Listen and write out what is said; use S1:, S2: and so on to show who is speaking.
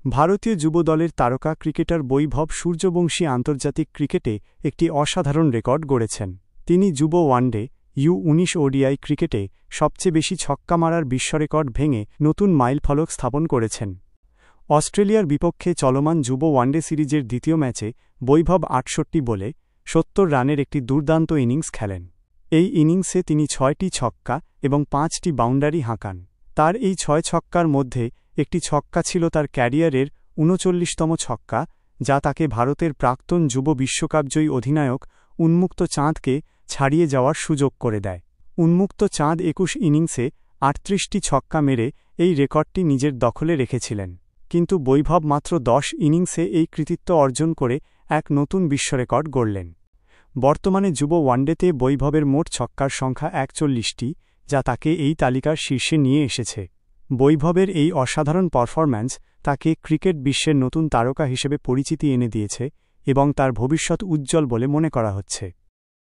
S1: ভারতীয় যুব দলের তারকা ক্রিকেটার বৈভব সূর্যবংশী আন্তর্জাতিক ক্রিকেটে একটি অসাধারণ রেকর্ড গড়েছেন। তিনি যুব ওয়ানডে U19 ওডিআই ক্রিকেটে সবচেয়ে বেশি ছক্কা মারার বিশ্বরেকর্ড ভেঙে নতুন মাইলফলক স্থাপন করেছেন। অস্ট্রেলিয়ার বিপক্ষে চলমান যুব ওয়ানডে সিরিজের দ্বিতীয় ম্যাচে বৈভব ৬৮ বলে ৭০ রানের একটি দুর্দান্ত ইনিংস খেলেন। এই ইনিংসে তিনি ৬টি ছক্কা এবং ৫টি বাউন্ডারি হাঁকান। তার এই ৬ ছক্কার মধ্যে একটি ছক্কা ছিল তার ক্যারিয়ারের ৩৯তম ছক্কা, যা তাকে ভারতের প্রাক্তন যুব বিশ্বকাপজয়ী অধিনায়ক উন্মুক্ত চাঁদকে ছাড়িয়ে যাওয়ার সুযোগ করে দেয়। উন্মুক্ত চাঁদ ২১ ইনিংসে ৩৮টি ছক্কা মেরে এই রেকর্ডটি নিজের দখলে রেখেছিলেন, কিন্তু বৈভব মাত্র ১০ ইনিংসে এই কৃতিত্ব অর্জন করে এক নতুন বিশ্বরেকর্ড গড়লেন। বর্তমানে যুব ওয়ানডেতে বৈভবের মোট ছক্কার সংখ্যা ৪১টি, যা তাকে এই তালিকার শীর্ষে নিয়ে এসেছে। বৈভবের এই অসাধারণ পারফরম্যান্স তাকে ক্রিকেট বিশ্বের নতুন তারকা হিসেবে পরিচিতি এনে দিয়েছে এবং তার ভবিষ্যৎ উজ্জ্বল বলে মনে করা হচ্ছে।